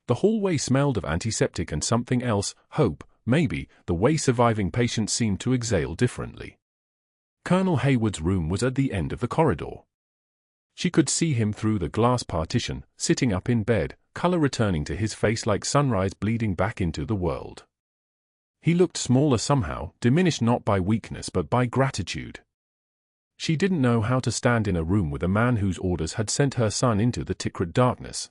[SPEAKER 1] The hallway smelled of antiseptic and something else, hope, maybe, the way surviving patients seemed to exhale differently. Colonel Haywood's room was at the end of the corridor. She could see him through the glass partition, sitting up in bed, color returning to his face like sunrise bleeding back into the world. He looked smaller somehow, diminished not by weakness but by gratitude. She didn't know how to stand in a room with a man whose orders had sent her son into the Tikrit darkness.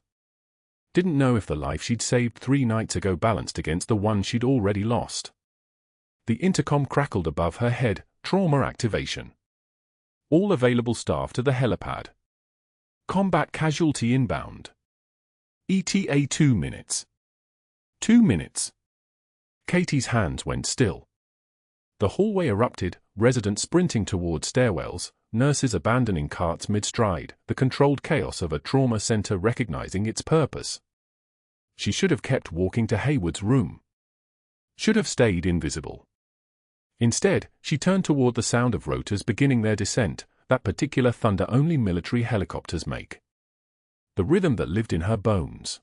[SPEAKER 1] Didn't know if the life she'd saved 3 nights ago balanced against the one she'd already lost. The intercom crackled above her head, trauma activation. All available staff to the helipad. Combat casualty inbound. ETA 2 minutes. 2 minutes. Katie's hands went still. The hallway erupted, residents sprinting toward stairwells, nurses abandoning carts mid-stride, the controlled chaos of a trauma center recognizing its purpose. She should have kept walking to Haywood's room. Should have stayed invisible. Instead, she turned toward the sound of rotors beginning their descent, that particular thunder only military helicopters make. The rhythm that lived in her bones.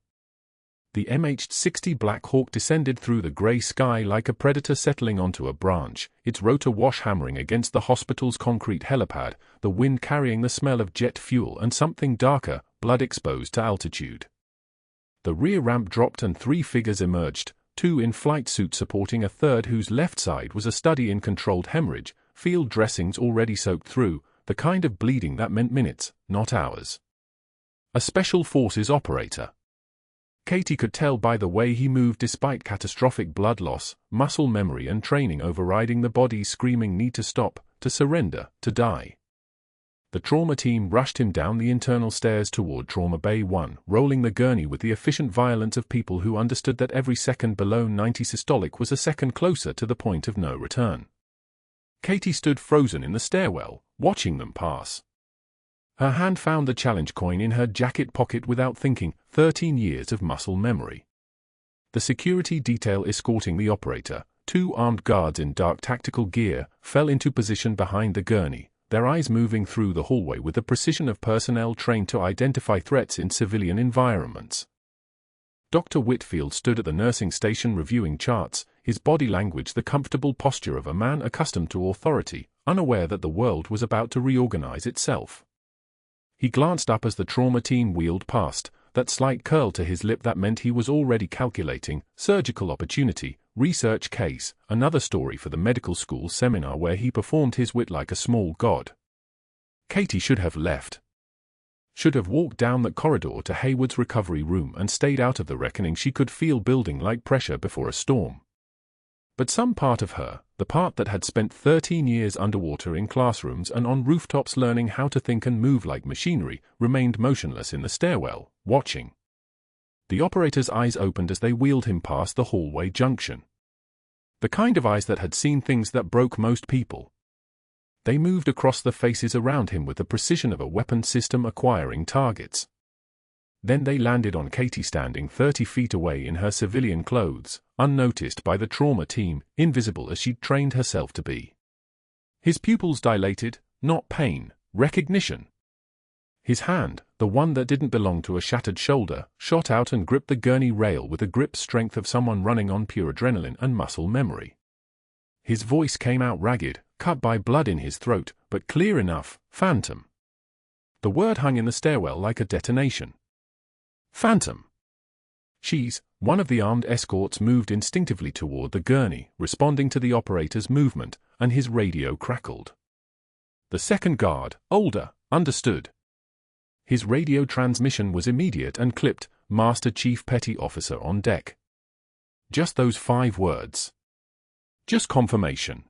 [SPEAKER 1] The MH-60 Black Hawk descended through the gray sky like a predator settling onto a branch, its rotor wash hammering against the hospital's concrete helipad, the wind carrying the smell of jet fuel and something darker, blood exposed to altitude. The rear ramp dropped and 3 figures emerged, 2 in flight suits supporting a third whose left side was a study in controlled hemorrhage, field dressings already soaked through, the kind of bleeding that meant minutes, not hours. A special forces operator. Katie could tell by the way he moved despite catastrophic blood loss, muscle memory and training overriding the body's screaming need to stop, to surrender, to die. The trauma team rushed him down the internal stairs toward Trauma Bay 1, rolling the gurney with the efficient violence of people who understood that every second below 90 systolic was a second closer to the point of no return. Katie stood frozen in the stairwell, watching them pass. Her hand found the challenge coin in her jacket pocket without thinking. 13 years of muscle memory. The security detail escorting the operator, 2 armed guards in dark tactical gear, fell into position behind the gurney, their eyes moving through the hallway with the precision of personnel trained to identify threats in civilian environments. Dr. Whitfield stood at the nursing station reviewing charts, his body language the comfortable posture of a man accustomed to authority, unaware that the world was about to reorganize itself. He glanced up as the trauma team wheeled past, that slight curl to his lip that meant he was already calculating: surgical opportunity, research case, another story for the medical school seminar where he performed his wit like a small god. Katie should have left. Should have walked down that corridor to Hayward's recovery room and stayed out of the reckoning she could feel building like pressure before a storm. But some part of her, the part that had spent 13 years underwater in classrooms and on rooftops learning how to think and move like machinery, remained motionless in the stairwell, watching. The operator's eyes opened as they wheeled him past the hallway junction. The kind of eyes that had seen things that broke most people. They moved across the faces around him with the precision of a weapon system acquiring targets. Then they landed on Katie standing 30 feet away in her civilian clothes, unnoticed by the trauma team, invisible as she'd trained herself to be. His pupils dilated, not pain, recognition. His hand, the one that didn't belong to a shattered shoulder, shot out and gripped the gurney rail with the grip strength of someone running on pure adrenaline and muscle memory. His voice came out ragged, cut by blood in his throat, but clear enough: Phantom. The word hung in the stairwell like a detonation. Phantom. She's. One of the armed escorts moved instinctively toward the gurney, responding to the operator's movement, and his radio crackled. The second guard, older, understood. His radio transmission was immediate and clipped: Master Chief Petty Officer on deck. Just those 5 words. Just confirmation.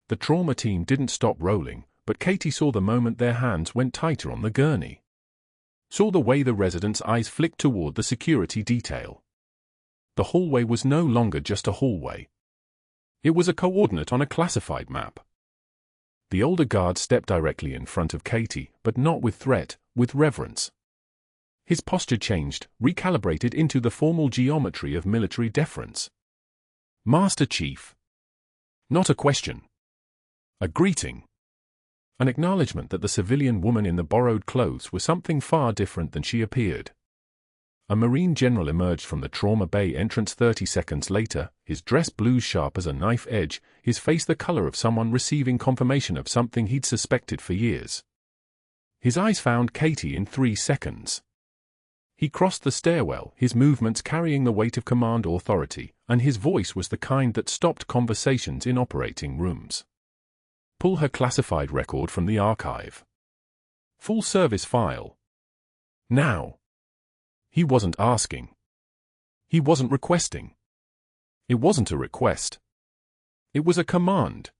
[SPEAKER 1] The trauma team didn't stop rolling, but Katie saw the moment their hands went tighter on the gurney. Saw the way the residents' eyes flicked toward the security detail. The hallway was no longer just a hallway. It was a coordinate on a classified map. The older guard stepped directly in front of Katie, but not with threat, with reverence. His posture changed, recalibrated into the formal geometry of military deference. Master Chief. Not a question. A greeting. An acknowledgement that the civilian woman in the borrowed clothes was something far different than she appeared. A Marine general emerged from the trauma bay entrance 30 seconds later, his dress blues sharp as a knife edge, his face the color of someone receiving confirmation of something he'd suspected for years. His eyes found Katie in 3 seconds. He crossed the stairwell, his movements carrying the weight of command authority, and his voice was the kind that stopped conversations in operating rooms. Pull her classified record from the archive. Full service file. Now. He wasn't asking. He wasn't requesting. It wasn't a request. It was a command.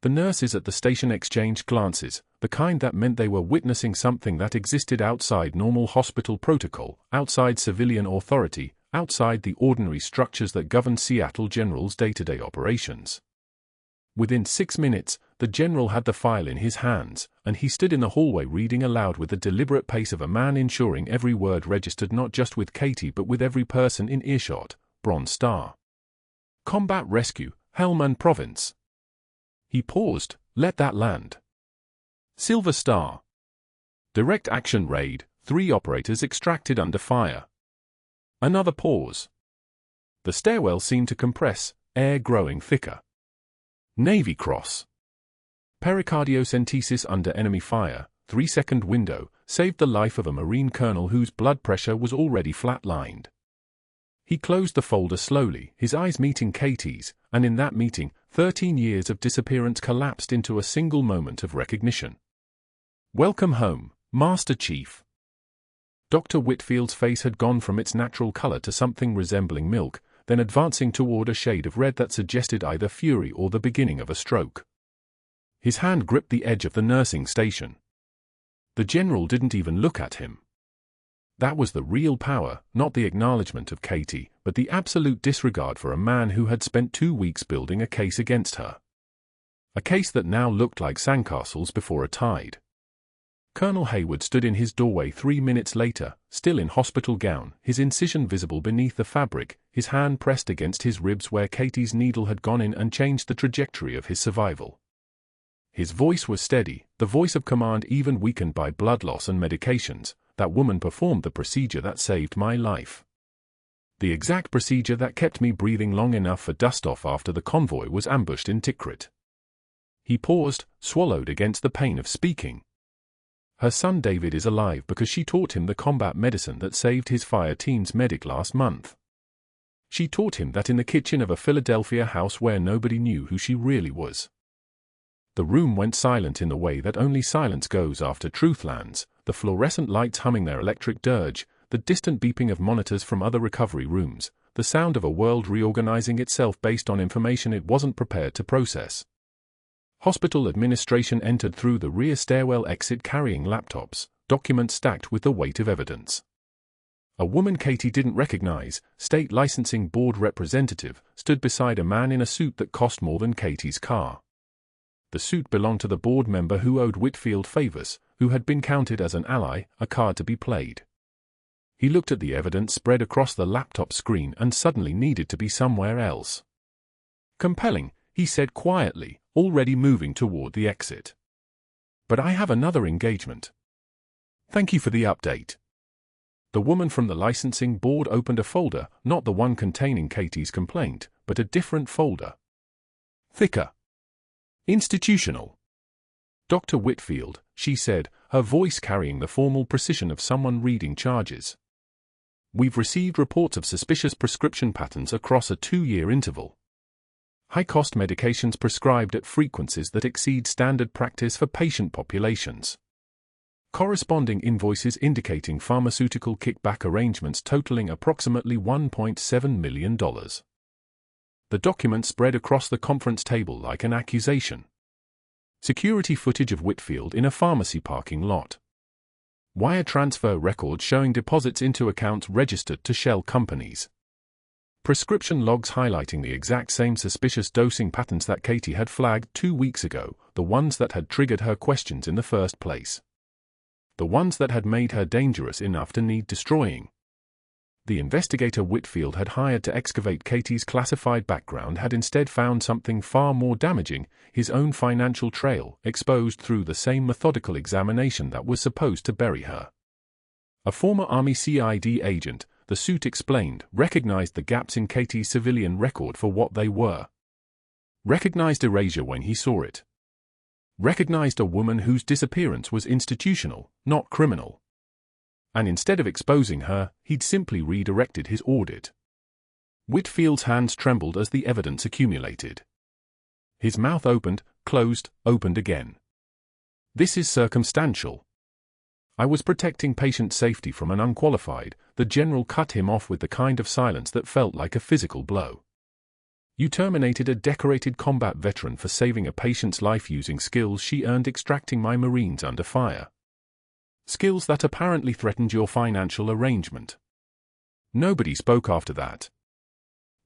[SPEAKER 1] The nurses at the station exchanged glances, the kind that meant they were witnessing something that existed outside normal hospital protocol, outside civilian authority, outside the ordinary structures that governed Seattle General's day-to-day operations. Within 6 minutes, the general had the file in his hands, and he stood in the hallway reading aloud with the deliberate pace of a man ensuring every word registered not just with Katie but with every person in earshot. Bronze Star. Combat Rescue, Helmand Province. He paused. Let that land. Silver Star. Direct Action Raid, 3 operators extracted under fire. Another pause. The stairwell seemed to compress, air growing thicker. Navy Cross. Pericardiocentesis under enemy fire, 3-second window, saved the life of a Marine colonel whose blood pressure was already flatlined. He closed the folder slowly, his eyes meeting Katie's, and in that meeting, 13 years of disappearance collapsed into a single moment of recognition. Welcome home, Master Chief. Dr. Whitfield's face had gone from its natural color to something resembling milk, then advancing toward a shade of red that suggested either fury or the beginning of a stroke. His hand gripped the edge of the nursing station. The general didn't even look at him. That was the real power, not the acknowledgement of Katie, but the absolute disregard for a man who had spent 2 weeks building a case against her. A case that now looked like sandcastles before a tide. Colonel Hayward stood in his doorway 3 minutes later, still in hospital gown, his incision visible beneath the fabric, his hand pressed against his ribs where Katie's needle had gone in and changed the trajectory of his survival. His voice was steady, the voice of command even weakened by blood loss and medications. That woman performed the procedure that saved my life. The exact procedure that kept me breathing long enough for dust-off after the convoy was ambushed in Tikrit. He paused, swallowed against the pain of speaking. Her son David is alive because she taught him the combat medicine that saved his fire team's medic last month. She taught him that in the kitchen of a Philadelphia house where nobody knew who she really was. The room went silent in the way that only silence goes after truth lands, the fluorescent lights humming their electric dirge, the distant beeping of monitors from other recovery rooms, the sound of a world reorganizing itself based on information it wasn't prepared to process. Hospital administration entered through the rear stairwell exit carrying laptops, documents stacked with the weight of evidence. A woman Katie didn't recognize, state licensing board representative, stood beside a man in a suit that cost more than Katie's car. The suit belonged to the board member who owed Whitfield favors, who had been counted as an ally, a card to be played. He looked at the evidence spread across the laptop screen and suddenly needed to be somewhere else. Compelling, he said quietly, already moving toward the exit. But I have another engagement. Thank you for the update. The woman from the licensing board opened a folder, not the one containing Katie's complaint, but a different folder. Thicker. Institutional. Dr. Whitfield, she said, her voice carrying the formal precision of someone reading charges. We've received reports of suspicious prescription patterns across a 2-year interval. High-cost medications prescribed at frequencies that exceed standard practice for patient populations. Corresponding invoices indicating pharmaceutical kickback arrangements totaling approximately $1.7 million. The document spread across the conference table like an accusation. Security footage of Whitfield in a pharmacy parking lot. Wire transfer records showing deposits into accounts registered to shell companies. Prescription logs highlighting the exact same suspicious dosing patterns that Katie had flagged 2 weeks ago, the ones that had triggered her questions in the first place. The ones that had made her dangerous enough to need destroying. The investigator Whitfield had hired to excavate Katie's classified background had instead found something far more damaging, his own financial trail, exposed through the same methodical examination that was supposed to bury her. A former Army CID agent, the suit explained, recognized the gaps in Katie's civilian record for what they were. Recognized erasure when he saw it. Recognized a woman whose disappearance was institutional, not criminal. And instead of exposing her, he'd simply redirected his audit. Whitfield's hands trembled as the evidence accumulated. His mouth opened, closed, opened again. This is circumstantial. I was protecting patient safety from an unqualified. The general cut him off with the kind of silence that felt like a physical blow. You terminated a decorated combat veteran for saving a patient's life using skills she earned extracting my Marines under fire. Skills that apparently threatened your financial arrangement. Nobody spoke after that.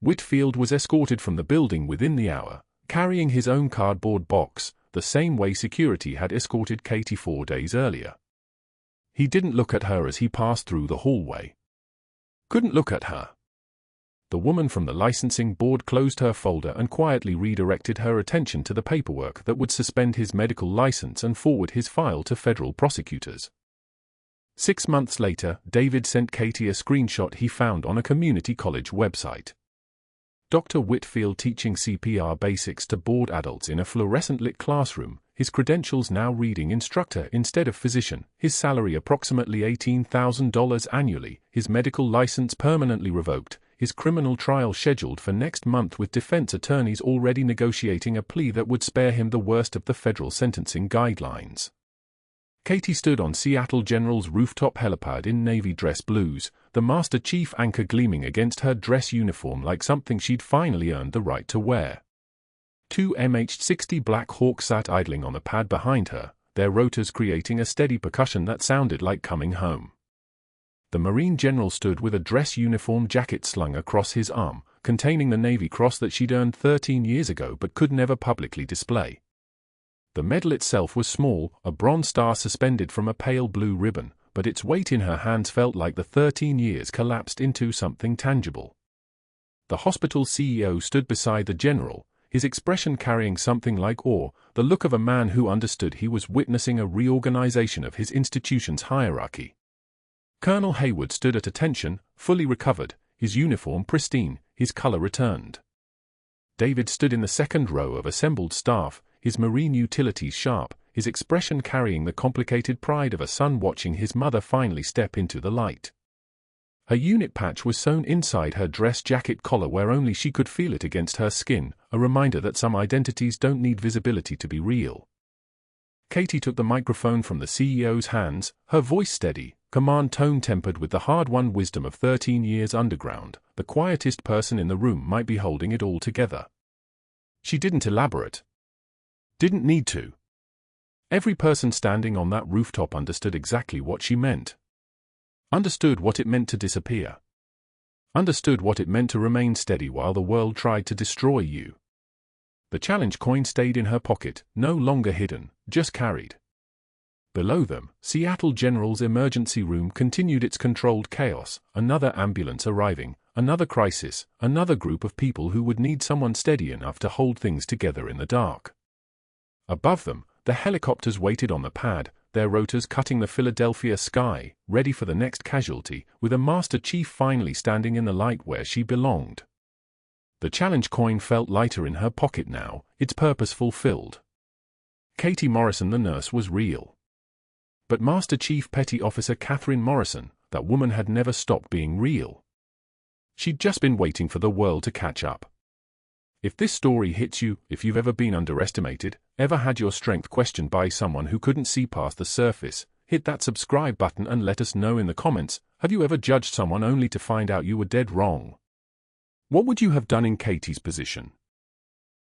[SPEAKER 1] Whitfield was escorted from the building within the hour, carrying his own cardboard box, the same way security had escorted Katie 4 days earlier. He didn't look at her as he passed through the hallway. Couldn't look at her. The woman from the licensing board closed her folder and quietly redirected her attention to the paperwork that would suspend his medical license and forward his file to federal prosecutors. 6 months later, David sent Katie a screenshot he found on a community college website. Dr. Whitfield teaching CPR basics to bored adults in a fluorescent-lit classroom, his credentials now reading instructor instead of physician, his salary approximately $18,000 annually, his medical license permanently revoked, his criminal trial scheduled for next month with defense attorneys already negotiating a plea that would spare him the worst of the federal sentencing guidelines. Katie stood on Seattle General's rooftop helipad in navy dress blues, the Master Chief anchor gleaming against her dress uniform like something she'd finally earned the right to wear. 2 MH-60 Black Hawk sat idling on the pad behind her, their rotors creating a steady percussion that sounded like coming home. The Marine General stood with a dress uniform jacket slung across his arm, containing the Navy Cross that she'd earned 13 years ago but could never publicly display. The medal itself was small, a bronze star suspended from a pale blue ribbon, but its weight in her hands felt like the 13 years collapsed into something tangible. The hospital CEO stood beside the general, his expression carrying something like awe, the look of a man who understood he was witnessing a reorganization of his institution's hierarchy. Colonel Hayward stood at attention, fully recovered, his uniform pristine, his color returned. David stood in the second row of assembled staff, his marine utilities sharp, his expression carrying the complicated pride of a son watching his mother finally step into the light. Her unit patch was sewn inside her dress jacket collar where only she could feel it against her skin, a reminder that some identities don't need visibility to be real. Katie took the microphone from the CEO's hands, her voice steady, command tone tempered with the hard-won wisdom of 13 years underground. The quietest person in the room might be holding it all together. She didn't elaborate. Didn't need to. Every person standing on that rooftop understood exactly what she meant. Understood what it meant to disappear. Understood what it meant to remain steady while the world tried to destroy you. The challenge coin stayed in her pocket, no longer hidden, just carried. Below them, Seattle General's emergency room continued its controlled chaos, another ambulance arriving, another crisis, another group of people who would need someone steady enough to hold things together in the dark. Above them, the helicopters waited on the pad, their rotors cutting the Philadelphia sky, ready for the next casualty, with a Master Chief finally standing in the light where she belonged. The challenge coin felt lighter in her pocket now, its purpose fulfilled. Katie Morrison the nurse was real. But Master Chief Petty Officer Catherine Morrison, that woman had never stopped being real. She'd just been waiting for the world to catch up. If this story hits you, if you've ever been underestimated, ever had your strength questioned by someone who couldn't see past the surface, hit that subscribe button and let us know in the comments, have you ever judged someone only to find out you were dead wrong? What would you have done in Katie's position?